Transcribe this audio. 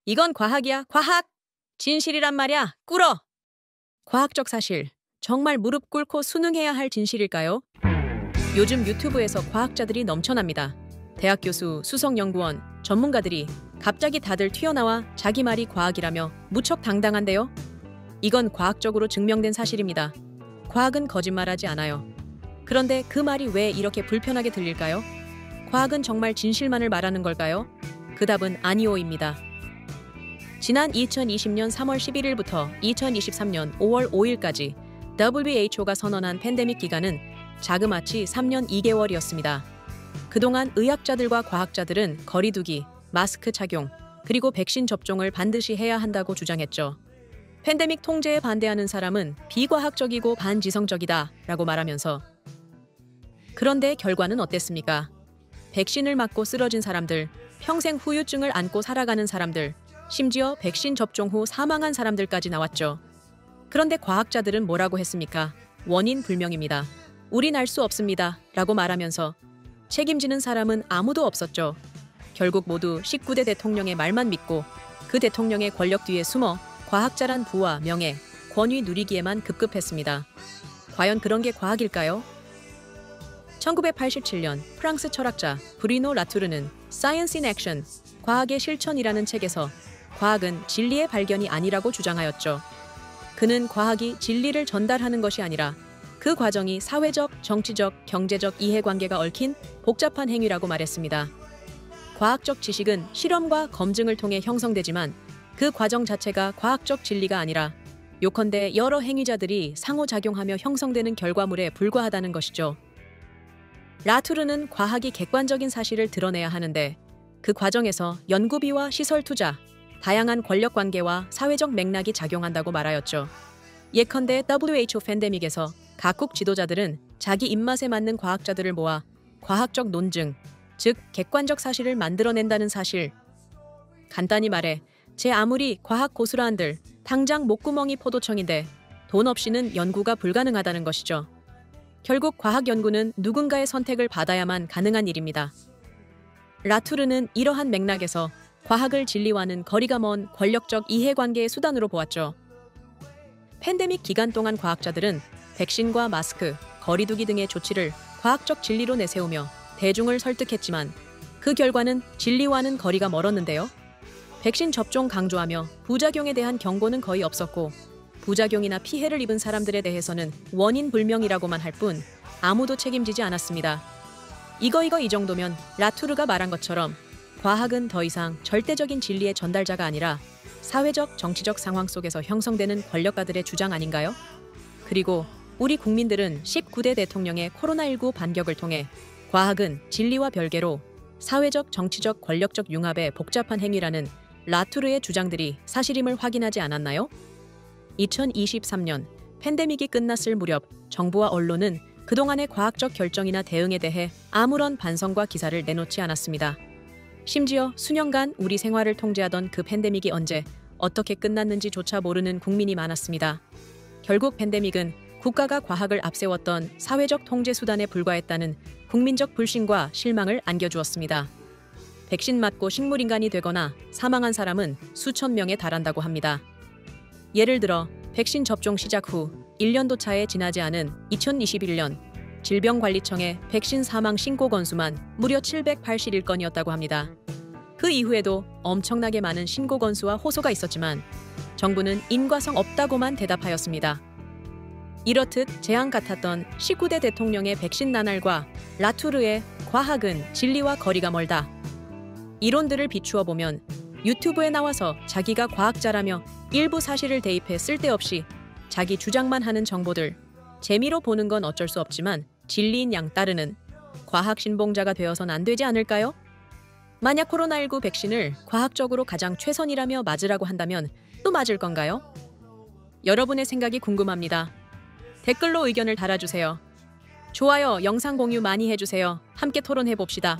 이건 과학이야, 과학! 진실이란 말이야, 꿇어! 과학적 사실, 정말 무릎 꿇고 순응해야 할 진실일까요? 요즘 유튜브에서 과학자들이 넘쳐납니다. 대학 교수, 수석연구원, 전문가들이 갑자기 다들 튀어나와 자기 말이 과학이라며 무척 당당한데요? 이건 과학적으로 증명된 사실입니다. 과학은 거짓말하지 않아요. 그런데 그 말이 왜 이렇게 불편하게 들릴까요? 과학은 정말 진실만을 말하는 걸까요? 그 답은 아니오입니다. 지난 2020년 3월 11일부터 2023년 5월 5일까지 WHO가 선언한 팬데믹 기간은 자그마치 3년 2개월이었습니다. 그동안 의학자들과 과학자들은 거리두기, 마스크 착용, 그리고 백신 접종을 반드시 해야 한다고 주장했죠. 팬데믹 통제에 반대하는 사람은 비과학적이고 반지성적이다 라고 말하면서 그런데 결과는 어땠습니까? 백신을 맞고 쓰러진 사람들, 평생 후유증을 안고 살아가는 사람들, 심지어 백신 접종 후 사망한 사람들까지 나왔죠. 그런데 과학자들은 뭐라고 했습니까? 원인 불명입니다. 우린 알 수 없습니다. 라고 말하면서 책임지는 사람은 아무도 없었죠. 결국 모두 19대 대통령의 말만 믿고 그 대통령의 권력 뒤에 숨어 과학자란 부와 명예, 권위 누리기에만 급급했습니다. 과연 그런 게 과학일까요? 1987년 프랑스 철학자 브리노 라투르는 Science in Action, 과학의 실천이라는 책에서 과학은 진리의 발견이 아니라고 주장하였죠. 그는 과학이 진리를 전달하는 것이 아니라 그 과정이 사회적, 정치적, 경제적 이해관계가 얽힌 복잡한 행위라고 말했습니다. 과학적 지식은 실험과 검증을 통해 형성되지만 그 과정 자체가 과학적 진리가 아니라 요컨대 여러 행위자들이 상호작용하며 형성되는 결과물에 불과하다는 것이죠. 라투르는 과학이 객관적인 사실을 드러내야 하는데 그 과정에서 연구비와 시설 투자, 다양한 권력 관계와 사회적 맥락이 작용한다고 말하였죠. 예컨대 WHO 팬데믹에서 각국 지도자들은 자기 입맛에 맞는 과학자들을 모아 과학적 논증, 즉 객관적 사실을 만들어낸다는 사실. 간단히 말해 제 아무리 과학 고수라 한들 당장 목구멍이 포도청인데 돈 없이는 연구가 불가능하다는 것이죠. 결국 과학 연구는 누군가의 선택을 받아야만 가능한 일입니다. 라투르는 이러한 맥락에서 과학을 진리와는 거리가 먼 권력적 이해관계의 수단으로 보았죠. 팬데믹 기간 동안 과학자들은 백신과 마스크, 거리두기 등의 조치를 과학적 진리로 내세우며 대중을 설득했지만 그 결과는 진리와는 거리가 멀었는데요. 백신 접종 강조하며 부작용에 대한 경고는 거의 없었고 부작용이나 피해를 입은 사람들에 대해서는 원인 불명이라고만 할 뿐 아무도 책임지지 않았습니다. 이 정도면 라투르가 말한 것처럼 과학은 더 이상 절대적인 진리의 전달자가 아니라 사회적, 정치적 상황 속에서 형성되는 권력가들의 주장 아닌가요? 그리고 우리 국민들은 19대 대통령의 코로나19 반격을 통해 과학은 진리와 별개로 사회적, 정치적, 권력적 융합의 복잡한 행위라는 라투르의 주장들이 사실임을 확인하지 않았나요? 2023년 팬데믹이 끝났을 무렵 정부와 언론은 그동안의 과학적 결정이나 대응에 대해 아무런 반성과 기사를 내놓지 않았습니다. 심지어 수년간 우리 생활을 통제하던 그 팬데믹이 언제, 어떻게 끝났는지조차 모르는 국민이 많았습니다. 결국 팬데믹은 국가가 과학을 앞세웠던 사회적 통제 수단에 불과했다는 국민적 불신과 실망을 안겨주었습니다. 백신 맞고 식물인간이 되거나 사망한 사람은 수천 명에 달한다고 합니다. 예를 들어 백신 접종 시작 후 1년도 차에 지나지 않은 2021년 질병관리청의 백신 사망 신고 건수만 무려 781건이었다고 합니다. 그 이후에도 엄청나게 많은 신고 건수와 호소가 있었지만 정부는 인과성 없다고만 대답하였습니다. 이렇듯 재앙 같았던 19대 대통령의 백신 나날과 라투르의 과학은 진리와 거리가 멀다. 이론들을 비추어 보면 유튜브에 나와서 자기가 과학자라며 일부 사실을 대입해 쓸데없이 자기 주장만 하는 정보들, 재미로 보는 건 어쩔 수 없지만 진리인 양 따르는 과학 신봉자가 되어선 안 되지 않을까요? 만약 코로나19 백신을 과학적으로 가장 최선이라며 맞으라고 한다면 또 맞을 건가요? 여러분의 생각이 궁금합니다. 댓글로 의견을 달아주세요. 좋아요, 영상 공유 많이 해주세요. 함께 토론해봅시다.